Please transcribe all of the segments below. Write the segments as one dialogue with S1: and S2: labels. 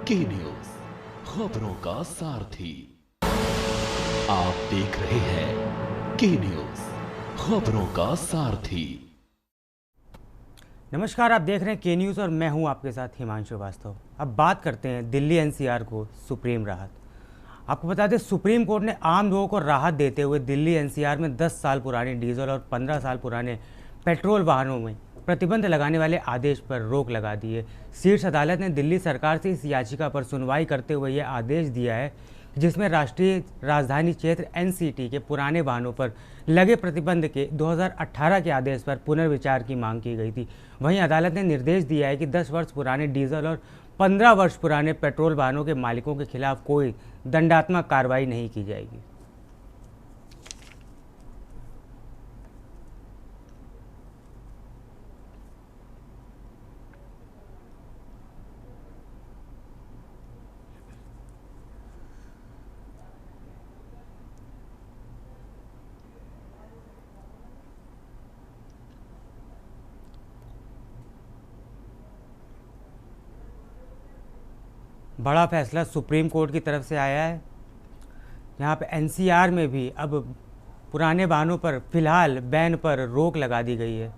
S1: के न्यूज, खबरों का सारथी। आप देख रहे हैं के न्यूज, खबरों का सारथी।
S2: नमस्कार, आप देख रहे हैं के न्यूज़ और मैं हूं आपके साथ हिमांशु वास्तव। अब बात करते हैं दिल्ली एनसीआर को सुप्रीम राहत। आपको बता दें, सुप्रीम कोर्ट ने आम लोगों को राहत देते हुए दिल्ली एनसीआर में 10 साल पुराने डीजल और 15 साल पुराने पेट्रोल वाहनों में प्रतिबंध लगाने वाले आदेश पर रोक लगा दी है। शीर्ष अदालत ने दिल्ली सरकार से इस याचिका पर सुनवाई करते हुए यह आदेश दिया है जिसमें राष्ट्रीय राजधानी क्षेत्र एनसीटी के पुराने वाहनों पर लगे प्रतिबंध के 2018 के आदेश पर पुनर्विचार की मांग की गई थी। वहीं अदालत ने निर्देश दिया है कि 10 वर्ष पुराने डीजल और 15 वर्ष पुराने पेट्रोल वाहनों के मालिकों के खिलाफ कोई दंडात्मक कार्रवाई नहीं की जाएगी। बड़ा फैसला सुप्रीम कोर्ट की तरफ से आया है। यहाँ पे एनसीआर में भी अब पुराने वाहनों पर फिलहाल बैन पर रोक लगा दी गई है।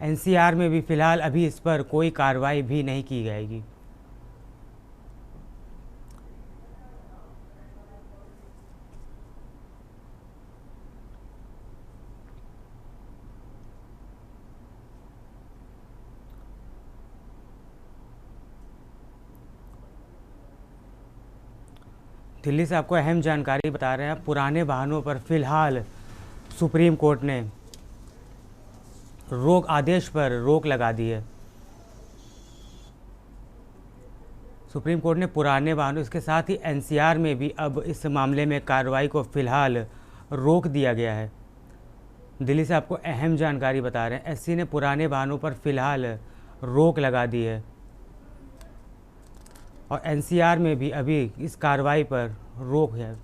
S2: एनसीआर में भी फिलहाल अभी इस पर कोई कार्रवाई भी नहीं की जाएगी। दिल्ली से आपको अहम जानकारी बता रहे हैं। पुराने वाहनों पर फिलहाल सुप्रीम कोर्ट ने आदेश पर रोक लगा दी है। सुप्रीम कोर्ट ने पुराने वाहनों, इसके साथ ही एनसीआर में भी अब इस मामले में कार्रवाई को फिलहाल रोक दिया गया है। दिल्ली से आपको अहम जानकारी बता रहे हैं। एससी ने पुराने वाहनों पर फिलहाल रोक लगा दी है और एनसीआर में भी अभी इस कार्रवाई पर रोक है।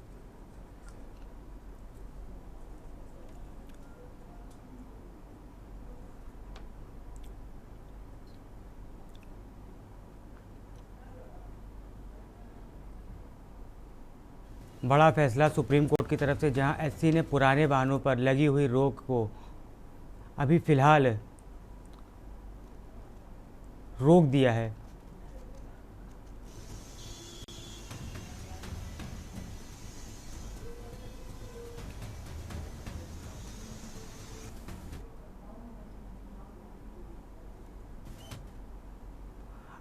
S2: बड़ा फैसला सुप्रीम कोर्ट की तरफ से, जहां एससी ने पुराने वाहनों पर लगी हुई रोक को अभी फिलहाल रोक दिया है।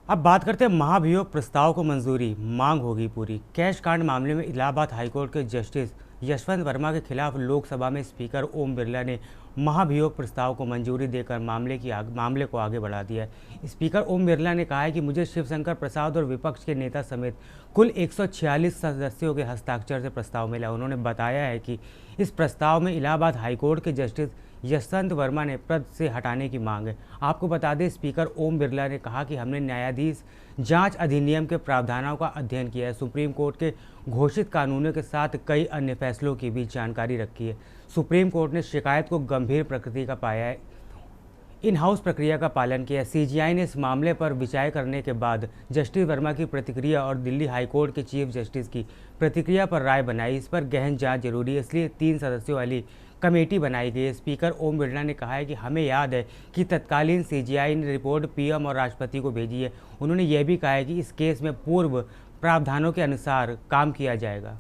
S2: अब बात करते हैं महाभियोग प्रस्ताव को मंजूरी, मांग होगी पूरी। कैश कांड मामले में इलाहाबाद हाईकोर्ट के जस्टिस यशवंत वर्मा के खिलाफ लोकसभा में स्पीकर ओम बिरला ने महाभियोग प्रस्ताव को मंजूरी देकर मामले को आगे बढ़ा दिया है। स्पीकर ओम बिरला ने कहा है कि मुझे शिवशंकर प्रसाद और विपक्ष के नेता समेत कुल 146 सदस्यों के हस्ताक्षर से प्रस्ताव मिला। उन्होंने बताया है कि इस प्रस्ताव में इलाहाबाद हाईकोर्ट के जस्टिस यशवंत वर्मा ने पद से हटाने की मांग है। आपको बता दें, स्पीकर ओम बिरला ने कहा कि हमने न्यायाधीश जांच अधिनियम के प्रावधानों का अध्ययन किया है। सुप्रीम कोर्ट के घोषित कानूनों के साथ कई अन्य फैसलों की भी जानकारी रखी है। सुप्रीम कोर्ट ने शिकायत को गंभीर प्रकृति का पाया है, इन हाउस प्रक्रिया का पालन किया। सीजीआई ने इस मामले पर विचार करने के बाद जस्टिस वर्मा की प्रतिक्रिया और दिल्ली हाईकोर्ट के चीफ जस्टिस की प्रतिक्रिया पर राय बनाई। इस पर गहन जांच जरूरी है, इसलिए 3 सदस्यों वाली कमेटी बनाई गई है। स्पीकर ओम बिरला ने कहा है कि हमें याद है कि तत्कालीन सीजीआई ने रिपोर्ट पीएम और राष्ट्रपति को भेजी है। उन्होंने यह भी कहा है कि इस केस में पूर्व प्रावधानों के अनुसार काम किया जाएगा।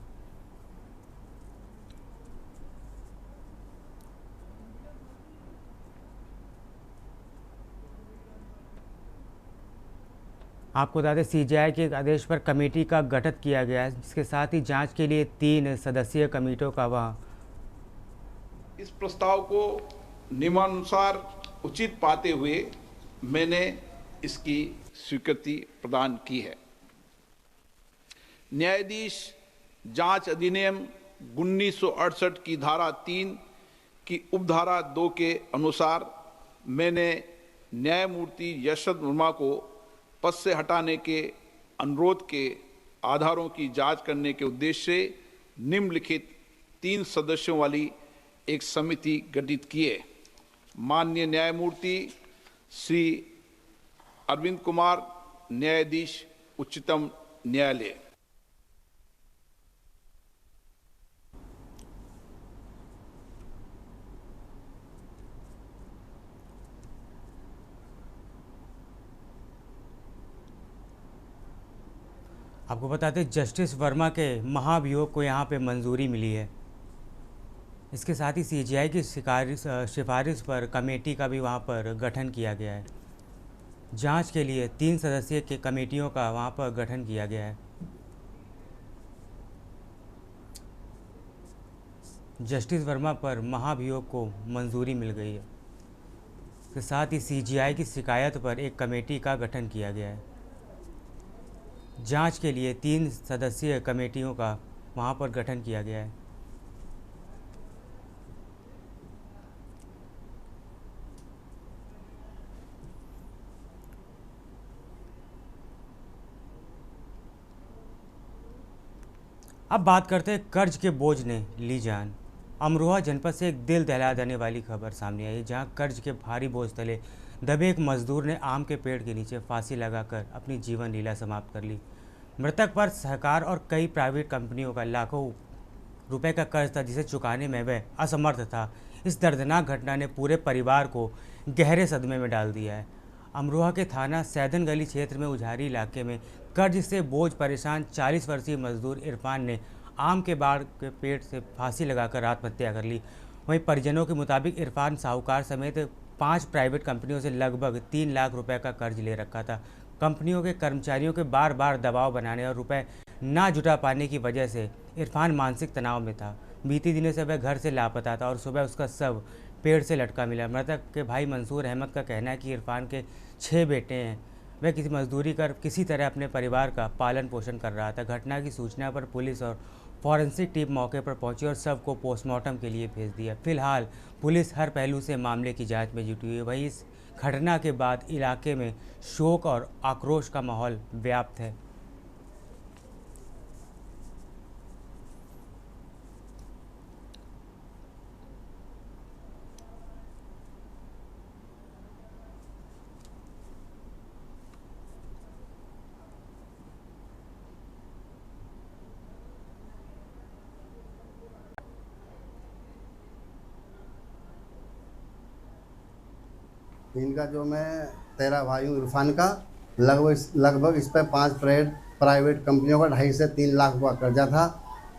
S2: आपको बता दें, सीजीआई के आदेश पर कमेटी का गठन किया गया है, जिसके साथ ही जांच के लिए 3 सदस्यीय कमेटियों का वहाँ
S3: इस प्रस्ताव को नियमानुसार उचित पाते हुए मैंने इसकी स्वीकृति प्रदान की है। न्यायाधीश जांच अधिनियम 1968 की धारा 3 की उपधारा 2 के अनुसार मैंने न्यायमूर्ति यशवंत वर्मा को पद से हटाने के अनुरोध के आधारों की जांच करने के उद्देश्य से निम्नलिखित 3 सदस्यों वाली एक समिति गठित किए। माननीय न्यायमूर्ति श्री अरविंद कुमार, न्यायाधीश, उच्चतम न्यायालय।
S2: आपको बताते हैं जस्टिस वर्मा के महाभियोग को यहाँ पे मंजूरी मिली है। इसके साथ ही सीजीआई की सिफारिश पर कमेटी का भी वहाँ पर गठन किया गया है। जांच के लिए 3 सदस्यीय के कमेटियों का वहाँ पर गठन किया गया है। जस्टिस वर्मा पर महाभियोग को मंजूरी मिल गई है। इसके साथ ही सीजीआई की शिकायत पर एक कमेटी का गठन किया गया है। जांच के लिए 3 सदस्यीय कमेटियों का वहाँ पर गठन किया गया है। अब बात करते हैं कर्ज के बोझ ने ली जान। अमरोहा जनपद से एक दिल दहला देने वाली खबर सामने आई है, जहां कर्ज के भारी बोझ तले दबे एक मजदूर ने आम के पेड़ के नीचे फांसी लगाकर अपनी जीवन लीला समाप्त कर ली। मृतक पर सहकार और कई प्राइवेट कंपनियों का लाखों रुपए का कर्ज था, जिसे चुकाने में वह असमर्थ था। इस दर्दनाक घटना ने पूरे परिवार को गहरे सदमे में डाल दिया है। अमरोहा के थाना सैदन गली क्षेत्र में उजारी इलाके में कर्ज से बोझ परेशान 40 वर्षीय मजदूर इरफान ने आम के बाड़ के पेड़ से फांसी लगाकर आत्महत्या कर ली। वहीं परिजनों के मुताबिक इरफान साहूकार समेत 5 प्राइवेट कंपनियों से लगभग 3 लाख रुपए का कर्ज ले रखा था। कंपनियों के कर्मचारियों के बार बार दबाव बनाने और रुपए ना जुटा पाने की वजह से इरफान मानसिक तनाव में था। बीते दिनों से वह घर से लापता था और सुबह उसका शव पेड़ से लटका मिला। मृतक के भाई मंसूर अहमद का कहना है कि इरफान के 6 बेटे हैं। वह किसी मजदूरी कर किसी तरह अपने परिवार का पालन पोषण कर रहा था। घटना की सूचना पर पुलिस और फॉरेंसिक टीम मौके पर पहुंची और शव को पोस्टमार्टम के लिए भेज दिया। फिलहाल पुलिस हर पहलू से मामले की जांच में जुटी हुई है। वहीं इस घटना के बाद इलाके में शोक और आक्रोश का माहौल व्याप्त है।
S4: इनका जो मैं तेरा भाई हूँ इरफान का लगभग इस पर 5 प्राइवेट कंपनियों का 2.5 से 3 लाख रुपया कर्जा था।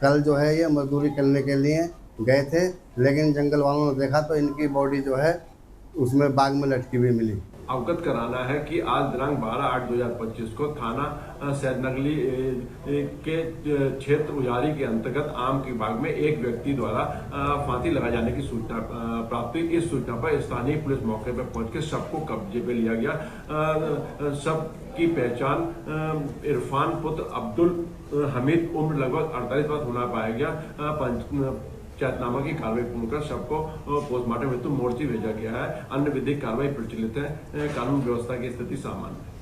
S4: कल जो है ये मजदूरी करने के लिए गए थे, लेकिन जंगल वालों ने देखा तो इनकी बॉडी जो है उसमें बाग में लटकी हुई मिली।
S5: अवगत कराना है कि आज दिनांक 12/8/2025 को थाना सैदनगली के क्षेत्र उजारी के अंतर्गत आम के बाग में एक व्यक्ति द्वारा फांसी लगाए जाने की सूचना प्राप्त हुई। इस सूचना पर स्थानीय पुलिस मौके पर पहुंचकर शव को कब्जे पे लिया गया। शव की पहचान इरफान पुत्र अब्दुल हमीद उम्र लगभग 48 वर्ष होना पाया गया। पंचायतनामा की कार्रवाई पूर्ण कर शव को पोस्टमार्टम हेतु मोर्ची भेजा गया है। अन्य विधिक कार्रवाई प्रचलित है। कानून व्यवस्था की स्थिति सामान्य है।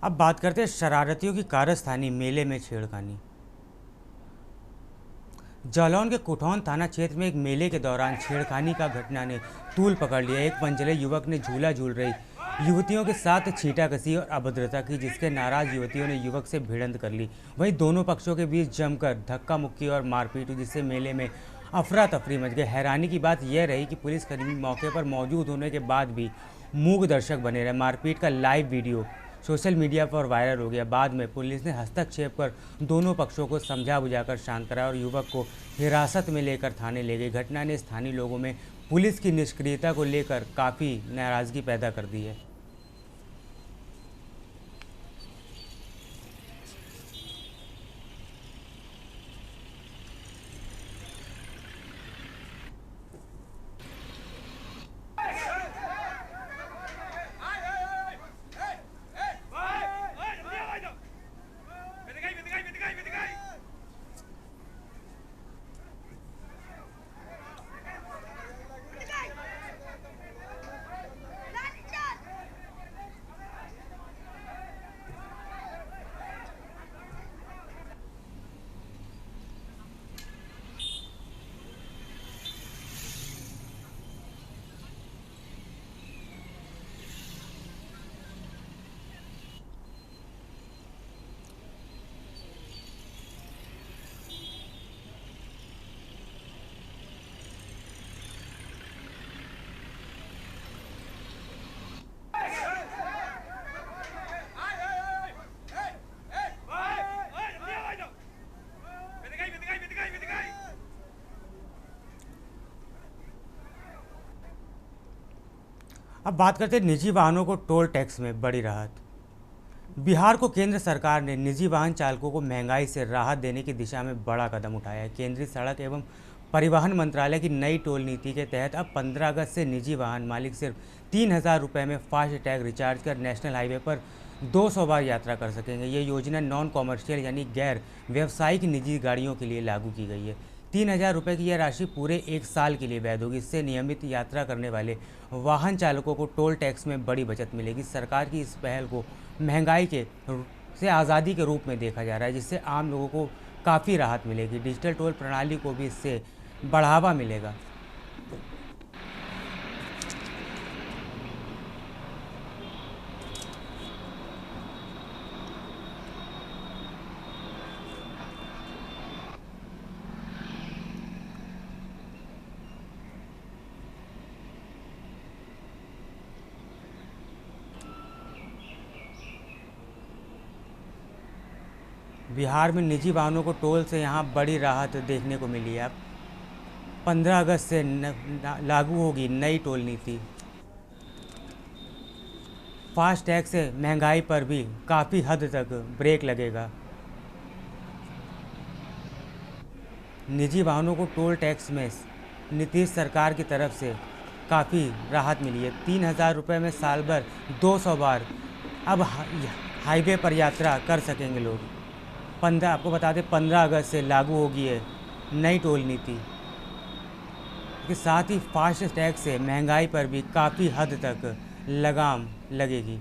S2: अब बात करते हैं शरारतियों की कारस्तानी, मेले में छेड़खानी। जालौन के कुठौन थाना क्षेत्र में एक मेले के दौरान छेड़खानी का घटना ने तूल पकड़ लिया। एक मंझले युवक ने झूला झूल रही युवतियों के साथ छींटाकसी और अभद्रता की, जिसके नाराज युवतियों ने युवक से भिड़ंत कर ली। वहीं दोनों पक्षों के बीच जमकर धक्का मुक्की और मारपीट हुई, जिससे मेले में अफरा तफरी मच गई। हैरानी की बात यह रही कि पुलिसकर्मी मौके पर मौजूद होने के बाद भी मूक दर्शक बने रहे। मारपीट का लाइव वीडियो सोशल मीडिया पर वायरल हो गया। बाद में पुलिस ने हस्तक्षेप कर दोनों पक्षों को समझा बुझाकर शांत कराया और युवक को हिरासत में लेकर थाने ले गई। घटना ने स्थानीय लोगों में पुलिस की निष्क्रियता को लेकर काफ़ी नाराज़गी पैदा कर दी है। अब बात करते हैं निजी वाहनों को टोल टैक्स में बड़ी राहत। बिहार को केंद्र सरकार ने निजी वाहन चालकों को महंगाई से राहत देने की दिशा में बड़ा कदम उठाया है। केंद्रीय सड़क एवं परिवहन मंत्रालय की नई टोल नीति के तहत अब 15 अगस्त से निजी वाहन मालिक सिर्फ 3,000 रुपये में फास्ट टैग रिचार्ज कर नेशनल हाईवे पर 200 बार यात्रा कर सकेंगे। ये योजना नॉन कॉमर्शियल यानी गैर व्यावसायिक निजी गाड़ियों के लिए लागू की गई है। 3,000 रुपये की यह राशि पूरे 1 साल के लिए वैध होगी। इससे नियमित यात्रा करने वाले वाहन चालकों को टोल टैक्स में बड़ी बचत मिलेगी। सरकार की इस पहल को महंगाई से आज़ादी के रूप में देखा जा रहा है, जिससे आम लोगों को काफ़ी राहत मिलेगी। डिजिटल टोल प्रणाली को भी इससे बढ़ावा मिलेगा। बिहार में निजी वाहनों को टोल से यहाँ बड़ी राहत देखने को मिली है। अब 15 अगस्त से लागू होगी नई टोल नीति। फास्ट टैग से महंगाई पर भी काफ़ी हद तक ब्रेक लगेगा। निजी वाहनों को टोल टैक्स में नीतीश सरकार की तरफ से काफ़ी राहत मिली है। 3,000 रुपये में साल भर 200 बार अब हाईवे पर यात्रा कर सकेंगे लोग। आपको बता दें 15 अगस्त से लागू होगी है नई टोल नीति के साथ ही फास्ट टैग से महंगाई पर भी काफ़ी हद तक लगाम लगेगी।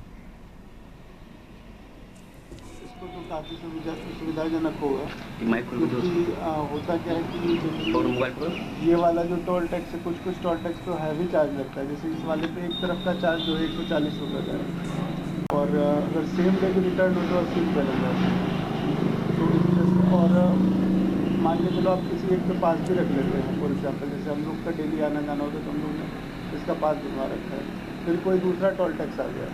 S6: इसको तो काफ़ी सुविधाजनक होगा, क्योंकि होता क्या है कि ये वाला जो टोल टैक्स है, कुछ टोल टैक्स तो हैवी चार्ज लगता है। जैसे इस वाले पे एक तरफ का चार्ज जो है 140 रुपये का है, और अगर सेम डे की रिटर्न हो तो 80 रुपये लग जाता है। और मान के चलो आप किसी एक के पास भी रख लेते हैं, फॉर एग्जाम्पल जैसे हम लोग का डेली आना जाना होता है तो हम लोग ने इसका पास बनवा रखा है, फिर कोई दूसरा टोल टैक्स आ गया,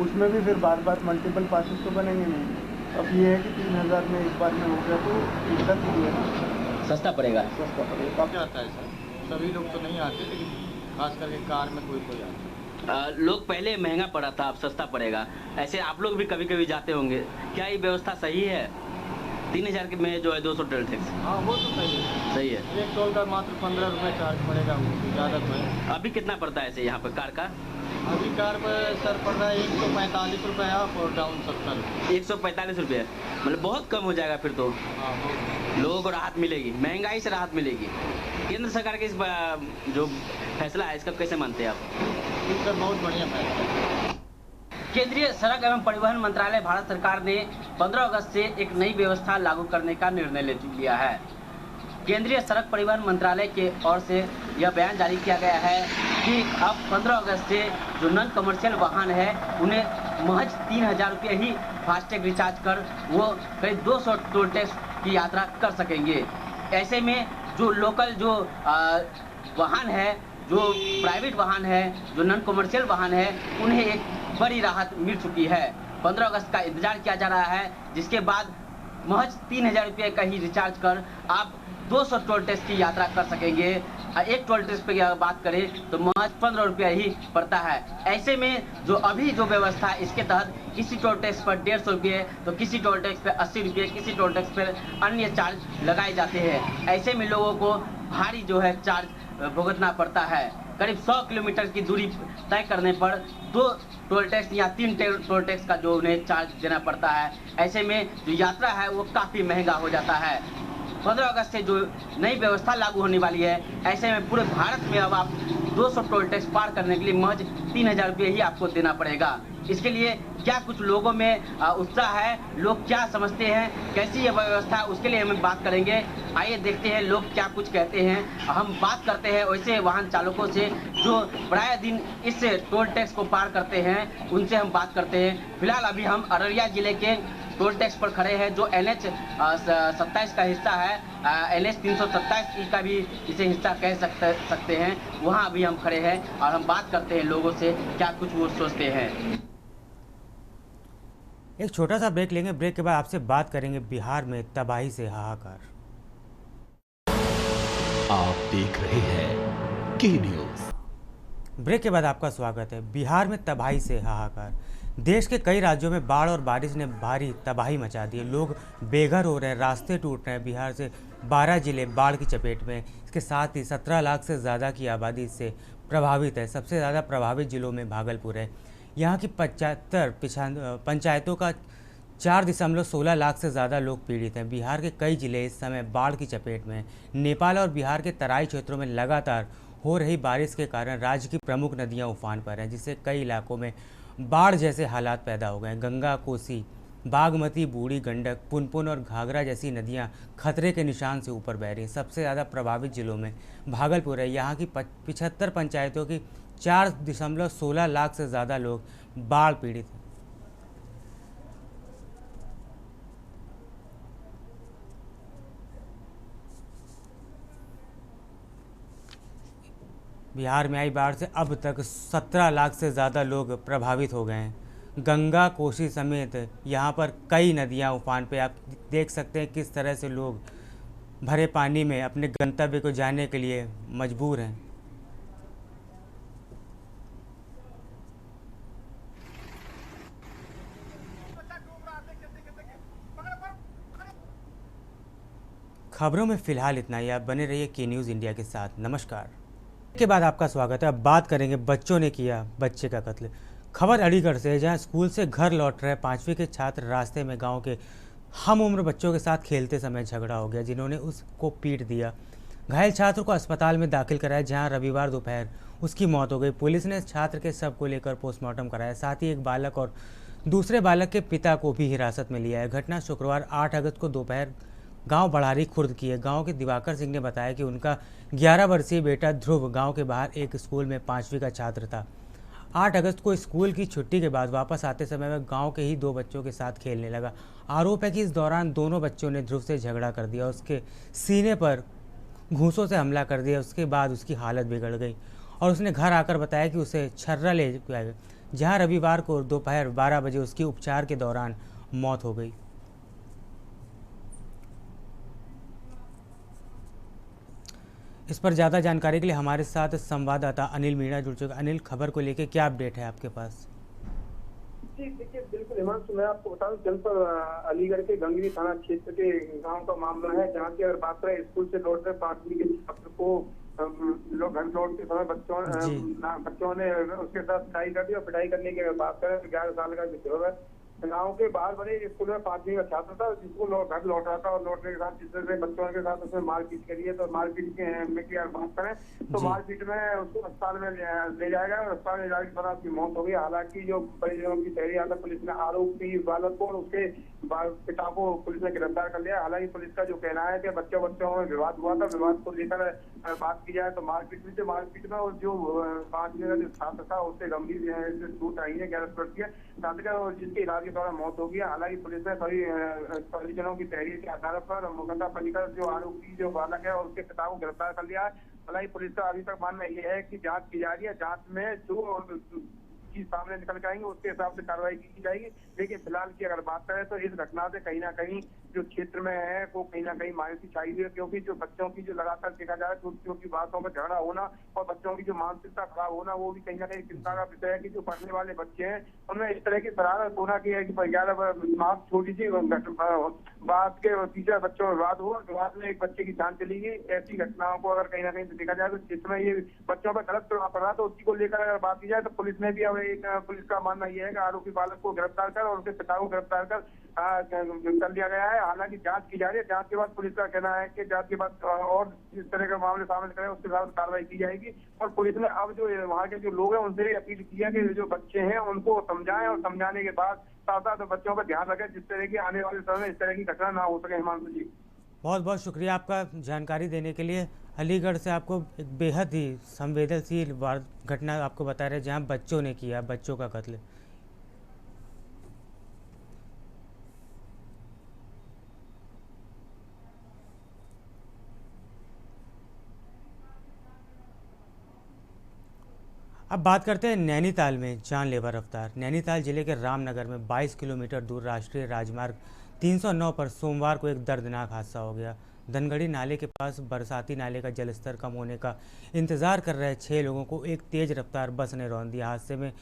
S6: उसमें भी फिर बार बार मल्टीपल पासेस तो बनेंगे नहीं। अब ये है कि 3,000 में एक बार में हो गया तो दिक्कत नहीं है ना,
S7: सस्ता पड़ेगा।
S6: काफ़ी आता है सर, सभी लोग तो नहीं आते, लेकिन खास करके कार में कोई आता है।
S7: लोग पहले महंगा पड़ा था, अब सस्ता पड़ेगा। ऐसे आप लोग भी कभी कभी जाते होंगे, क्या ये व्यवस्था सही है? 3,000 में जो है 200 टोल टैक्स।
S6: हाँ वो तो सही है। एक टोल का मात्र 15 रुपये चार्ज पड़ेगा, ज़्यादा तो है।
S7: अभी कितना पड़ता है ऐसे यहाँ पर कार का?
S6: अभी कार पर सर पड़ रहा है 145 रुपये अप और डाउन 70।
S7: 145 रुपये, मतलब बहुत कम हो जाएगा फिर तो।
S6: हाँ,
S7: लोगों को राहत मिलेगी, महंगाई से राहत मिलेगी। केंद्र सरकार के इस जो फैसला है इसका कैसे मानते हैं आप?
S6: इसका बहुत बढ़िया फैसला है।
S7: केंद्रीय सड़क एवं परिवहन मंत्रालय भारत सरकार ने 15 अगस्त से एक नई व्यवस्था लागू करने का निर्णय ले लिया है। केंद्रीय सड़क परिवहन मंत्रालय के ओर से यह बयान जारी किया गया है कि अब 15 अगस्त से जो नॉन कमर्शियल वाहन है उन्हें महज 3,000 रुपये ही फास्टैग रिचार्ज कर वो करीब 200 टोल टैक्स की यात्रा कर सकेंगे। ऐसे में जो लोकल जो वाहन है, जो प्राइवेट वाहन है, जो नॉन कमर्शियल वाहन है, उन्हें एक बड़ी राहत मिल चुकी है। 15 अगस्त का इंतजार किया जा रहा है, जिसके बाद महज 3,000 रुपये का ही रिचार्ज कर आप 200 टोल टैक्स की यात्रा कर सकेंगे। एक टोल टैक्स पे बात करें तो महज 15 रुपये ही पड़ता है। ऐसे में जो अभी जो व्यवस्था है, इसके तहत किसी टोल टैक्स पर 150 रुपये, तो किसी टोल टैक्स पर 80 रुपये, किसी टोल टैक्स पर अन्य चार्ज लगाए जाते हैं। ऐसे में लोगों को भारी जो है चार्ज भुगतना पड़ता है। करीब 100 किलोमीटर की दूरी तय करने पर 2 टोल टैक्स या 3 टोल टैक्स का जो उन्हें चार्ज देना पड़ता है। ऐसे में जो यात्रा है वो काफ़ी महंगा हो जाता है। 15 अगस्त से जो नई व्यवस्था लागू होने वाली है, ऐसे में पूरे भारत में अब आप 200 टोल टैक्स पार करने के लिए महज 3,000 रुपये ही आपको देना पड़ेगा। इसके लिए क्या कुछ लोगों में उत्साह है, लोग क्या समझते हैं, कैसी ये व्यवस्था है, उसके लिए हम बात करेंगे। आइए देखते हैं लोग क्या कुछ कहते हैं। हम बात करते हैं वैसे वाहन चालकों से जो प्राय दिन इस टोल टैक्स को पार करते हैं, उनसे हम बात करते हैं। फिलहाल अभी हम अररिया जिले के टोल टैक्स पर खड़े हैं, जो NH 27 का हिस्सा है। NH 327 का भी इसे हिस्सा कह सकते हैं। वहाँ अभी हम खड़े हैं और हम बात करते हैं लोगों से, क्या कुछ वो सोचते हैं।
S2: एक छोटा सा ब्रेक लेंगे, ब्रेक के बाद आपसे बात करेंगे बिहार में तबाही से हाहाकार।
S1: आप देख रहे हैं के न्यूज।
S2: ब्रेक के बाद आपका स्वागत है। बिहार में तबाही से हाहाकार। देश के कई राज्यों में बाढ़ और बारिश ने भारी तबाही मचा दी है। लोग बेघर हो रहे हैं, रास्ते टूट रहे हैं। बिहार से 12 जिले बाढ़ की चपेट में। इसके साथ ही 17 लाख से ज़्यादा की आबादी इससे प्रभावित है। सबसे ज़्यादा प्रभावित जिलों में भागलपुर है। यहाँ की 75 पंचायतों का 4.16 लाख से ज़्यादा लोग पीड़ित हैं। बिहार के कई जिले इस समय बाढ़ की चपेट में हैं। नेपाल और बिहार के तराई क्षेत्रों में लगातार हो रही बारिश के कारण राज्य की प्रमुख नदियां उफान पर हैं, जिससे कई इलाकों में बाढ़ जैसे हालात पैदा हो गए हैं। गंगा, कोसी, बागमती, बूढ़ी गंडक, पुनपुन और घाघरा जैसी नदियां खतरे के निशान से ऊपर बह रही हैं। सबसे ज़्यादा प्रभावित जिलों में भागलपुर है। यहाँ की 75 पंचायतों की 4.16 लाख से ज़्यादा लोग बाढ़ पीड़ित हैं। बिहार में आई बाढ़ से अब तक 17 लाख से ज़्यादा लोग प्रभावित हो गए हैं। गंगा, कोसी समेत यहाँ पर कई नदियाँ उफान पे। आप देख सकते हैं किस तरह से लोग भरे पानी में अपने गंतव्य को जाने के लिए मजबूर हैं। खबरों में फिलहाल इतना ही। आप बने रहिए के न्यूज़ इंडिया के साथ। नमस्कार। के बाद आपका स्वागत है। अब बात करेंगे बच्चों ने किया बच्चे का कत्ल। खबर अलीगढ़ से है, जहां स्कूल से घर लौट रहे 5वीं के छात्र रास्ते में गांव के हम उम्र बच्चों के साथ खेलते समय झगड़ा हो गया, जिन्होंने उसको पीट दिया। घायल छात्र को अस्पताल में दाखिल कराया, जहां रविवार दोपहर उसकी मौत हो गई। पुलिस ने छात्र के शव को लेकर पोस्टमार्टम कराया। साथ ही एक बालक और दूसरे बालक के पिता को भी हिरासत में लिया है। घटना शुक्रवार 8 अगस्त को दोपहर गांव बड़ारी खुर्द की है। गांव के दिवाकर सिंह ने बताया कि उनका 11 वर्षीय बेटा ध्रुव गांव के बाहर एक स्कूल में 5वीं का छात्र था। 8 अगस्त को स्कूल की छुट्टी के बाद वापस आते समय वह गांव के ही 2 बच्चों के साथ खेलने लगा। आरोप है कि इस दौरान दोनों बच्चों ने ध्रुव से झगड़ा कर दिया, उसके सीने पर घूंसों से हमला कर दिया। उसके बाद उसकी हालत बिगड़ गई और उसने घर आकर बताया कि उसे छर्रा ले गया, जहाँ रविवार को दोपहर 12 बजे उसकी उपचार के दौरान मौत हो गई। इस पर ज़्यादा जानकारी के लिए हमारे साथ संवाददाता अनिल मीणा जुड़ चुके। अनिल, खबर को लेकर क्या अपडेट है आपके पास?
S8: जी देखिए, बिल्कुल हिमांशु, मैं आपको बता दूं, जनपद अलीगढ़ के गंगरी थाना क्षेत्र के गांव का मामला है, जहां की अगर बात करें स्कूल से लौट रहे 5वीं के छात्र को लोग घर लौटते समय बच्चों ने उसके साथ पिटाई कर दी। और पिटाई करने की अगर बात करें तो 11 साल का जो है गाँव के बाहर बने स्कूल में 5वीं का छात्र था, जिसको घर लौट रहा था और लौटने के साथ जिस तरह से बच्चों के साथ उसने मारपीट करी है। तो मारपीट की अगर बात करें तो मारपीट में उसको अस्पताल में ले जाया गया और अस्पताल ले जाने के बाद उसकी मौत हो गई। हालांकि जो परिजनों की तहरीर था, पुलिस ने आरोपी बालक को और उसके पिता को पुलिस ने गिरफ्तार कर लिया। हालांकि पुलिस का जो कहना है कि बच्चों में विवाद हुआ था, विवाद को लेकर बात की जाए तो मारपीट में और जो 5वीं का जो छात्र था उससे गंभीर चोट आई है, 11 वर्षीय छात्र का, और जिसके इलाज के दौरान मौत हो गई। हालांकि पुलिस ने सभी परिजनों की तहरीर के आधार पर मुकदमा पंजीकृत जो आरोपी जो बालक है और उसके पिता को गिरफ्तार कर लिया है। हालांकि पुलिस का अभी तक मानना यह है कि जांच की जा रही है, जांच में जो चीज सामने निकल के आएंगे उसके हिसाब से कार्रवाई की जाएगी। लेकिन फिलहाल की अगर बात करें तो इस घटना से कहीं ना कहीं जो क्षेत्र में है वो कहीं ना कहीं मायूसी छाई हुई है, क्योंकि जो बच्चों की जो लगातार देखा जा रहा है छोटी छोटी बातों पर झगड़ा होना और बच्चों की जो मानसिकता खराब होना, वो भी कहीं ना कहीं चिंता का विषय है कि जो पढ़ने वाले बच्चे हैं उनमें इस तरह की शरारत होना की है कि 11 छोटी सी बात के पीछे बच्चों में विवाद हुआ, विवाद में एक बच्चे की जान चली गई। ऐसी घटनाओं को अगर कहीं ना कहीं देखा जाए तो क्षेत्र में ये बच्चों पर गलत प्रभाव पड़ रहा, तो उसी को लेकर अगर बात की जाए तो पुलिस ने भी अब पुलिस का मानना यह है कि आरोपी बालक को गिरफ्तार कर और उसके पिता को गिरफ्तार कर लिया गया है। हालांकि जांच की जा रही है, जांच के बाद पुलिस का कहना है कि जांच के बाद और जिस तरह के मामले शामिल करें उसके साथ कार्रवाई की जाएगी। और पुलिस ने अब जो वहाँ के जो लोग हैं उनसे भी अपील की है कि जो बच्चे हैं उनको समझाएं और समझाने के बाद साथ साथ बच्चों पर ध्यान रखें, जिस तरह की आने वाले समय में इस तरह की घटना ना हो सके। हिमांशु जी,
S2: बहुत बहुत शुक्रिया आपका जानकारी देने के लिए। अलीगढ़ से आपको एक बेहद ही संवेदनशील घटना आपको बता रहे हैं, जहां बच्चों ने किया बच्चों का कत्ल। अब बात करते हैं नैनीताल में जानलेवा रफ्तार। नैनीताल जिले के रामनगर में 22 किलोमीटर दूर राष्ट्रीय राजमार्ग 309 पर सोमवार को एक दर्दनाक हादसा हो गया। धनगढ़ी नाले के पास बरसाती नाले का जलस्तर कम होने का इंतजार कर रहे 6 लोगों को एक तेज रफ्तार बस ने रौंद दिया। हादसे में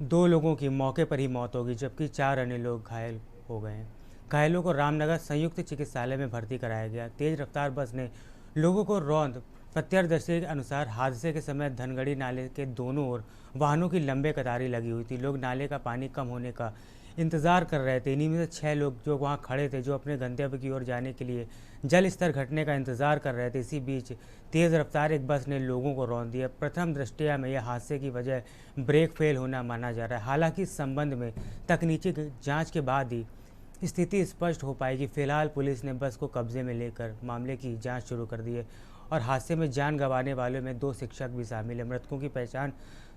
S2: 2 लोगों की मौके पर ही मौत हो गई, जबकि 4 अन्य लोग घायल हो गए हैं। घायलों को रामनगर संयुक्त चिकित्सालय में भर्ती कराया गया। तेज रफ्तार बस ने लोगों को रौंद। प्रत्यक्षदर्शी के अनुसार हादसे के समय धनगढ़ी नाले के दोनों ओर वाहनों की लंबे कतारें लगी हुई थी। लोग नाले का पानी कम होने का इंतज़ार कर रहे थे। इन्हीं में से 6 लोग जो वहां खड़े थे, जो अपने गंतव्य की ओर जाने के लिए जल स्तर घटने का इंतज़ार कर रहे थे। इसी बीच तेज़ रफ्तार एक बस ने लोगों को रौंद दिया। प्रथम दृष्टया में यह हादसे की वजह ब्रेक फेल होना माना जा रहा है। हालांकि इस संबंध में तकनीकी जाँच के बाद ही स्थिति स्पष्ट हो पाएगी। फिलहाल पुलिस ने बस को कब्जे में लेकर मामले की जांच शुरू कर दी है और हादसे में जान गंवाने वालों में 2 शिक्षक भी शामिल हैं। मृतकों की पहचान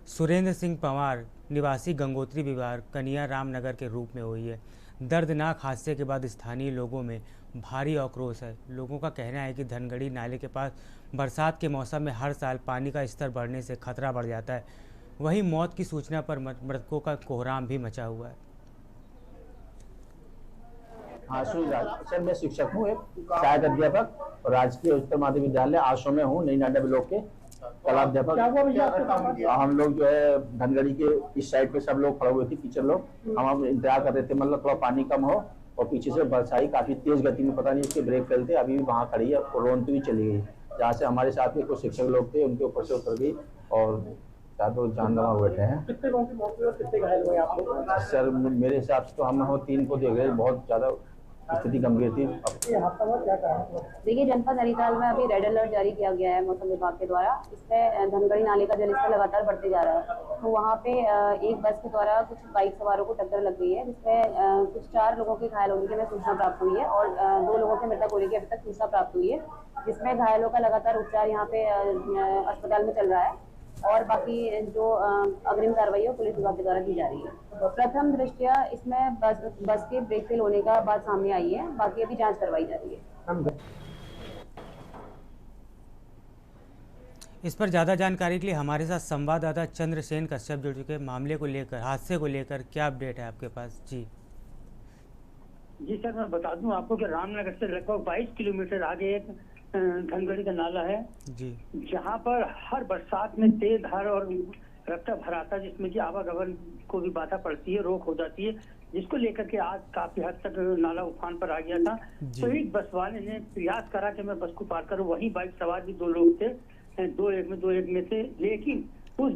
S2: सुरेंद्र सिंह पंवार निवासी गंगोत्री विहार कनिया रामनगर के रूप में हुई है। दर्दनाक हादसे के बाद स्थानीय लोगों में भारी आक्रोश है। लोगों का कहना है कि धनगढ़ी नाले के पास बरसात के मौसम में हर साल पानी का स्तर बढ़ने से खतरा बढ़ जाता है। वहीं मौत की सूचना पर मृतकों का कोहराम भी मचा हुआ है।
S9: हाँ सर, मैं शिक्षक हूँ, एक सहायक अध्यापक और राजकीय उच्चतर माध्यमिक विद्यालय आश्रम में हूँ, नई नाडा ब्लॉक के कलाध्यापक। हम लोग जो है धनगढ़ी के इस साइड पे सब लोग खड़े हुए थे, टीचर लोग। हम इंतजार कर रहे थे, मतलब थोड़ा पानी कम हो, और पीछे से बस आई काफी तेज गति में, पता नहीं उसके ब्रेक फेल थे। अभी भी वहाँ खड़ी है और रोनती हुई चली गई। जहाँ से हमारे साथ में कुछ शिक्षक लोग थे, उनके ऊपर से उतर गई और तो जान गंवा बैठे हैं।
S10: कितने लोगों की मौत हुई और कितने घायल हुए आप लोग?
S9: सर मेरे हिसाब से तो हम 3 को देख रहे, बहुत ज्यादा स्थिति गंभीर थी।
S11: देखिए, जनपद नैनीताल में अभी रेड अलर्ट जारी किया गया है मौसम विभाग के द्वारा। इसमें धनगढ़ी नाले का जलस्तर लगातार बढ़ते जा रहा है। तो वहाँ पे एक बस के द्वारा कुछ बाइक सवारों को टक्कर लग गई है, जिसमें कुछ 4 लोगों के घायल होने की हमें सूचना प्राप्त हुई है और 2 लोगों के मृतक होने की अभी तक सूचना प्राप्त हुई है, जिसमें घायलों का लगातार उपचार यहाँ पे अस्पताल में चल रहा है और बाकी जो अग्रिम कार्रवाई है पुलिस विभाग के द्वारा की जा रही है। प्रथम दृष्टया इसमें बस के ब्रेक फेल होने का बात सामने आई है, बाकी अभी जांच करवाई जा रही है।
S2: इस पर ज़्यादा जानकारी के लिए हमारे साथ संवाददाता चंद्रसेन कश्यप जुड़ चुके हैं। मामले को लेकर, हादसे को लेकर क्या अपडेट है आपके पास?
S10: जी सर, मैं बता दूं आपको कि रामनगर से लगभग 22 किलोमीटर आगे एक धनगढ़ी का नाला है जी, जहां पर हर बरसात में तेज धार और रफ्तार भर आता है, जिसमें कि आवागमन को भी बाधा पड़ती है, रोक हो जाती है, जिसको लेकर के आज काफी हद तक नाला उफान पर आ गया था। तो एक बस वाले ने प्रयास करा कि मैं बस को पार करूं, वहीं बाइक सवार भी 2 लोग थे, 2 एक में थे, लेकिन उस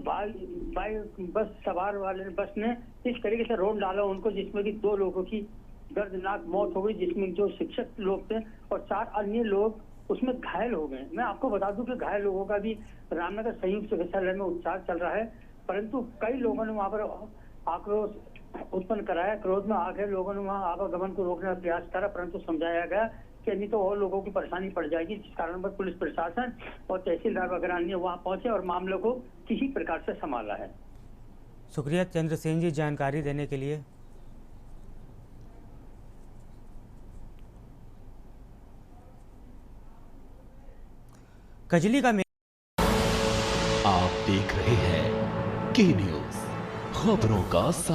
S10: बस सवार वाले बस ने इस तरीके से रोड डाला उनको, जिसमें कि 2 लोगों की दर्दनाक मौत हो गई, जिसमें जो शिक्षक लोग थे और 4 अन्य लोग उसमें घायल हो गए। मैं आपको बता दूं कि घायल लोगों का भी रामनगर संयुक्त चिकित्सालय में उपचार चल रहा है, परंतु कई लोगों ने वहां पर आक्रोश उत्पन्न कराया। क्रोध में आ गए लोगों ने वहां आवागमन को रोकने का प्रयास करा, परंतु समझाया गया कि नहीं तो और लोगों की परेशानी पड़ जाएगी, जिस कारण पर पुलिस प्रशासन और तहसीलदार वगैरह अन्य वहां पहुंचे और मामलों को किसी प्रकार से संभाला है।
S2: शुक्रिया चंद्रसेन जी जानकारी देने के लिए। कजली का
S1: आप देख रहे हैं के न्यूज़, खबरों का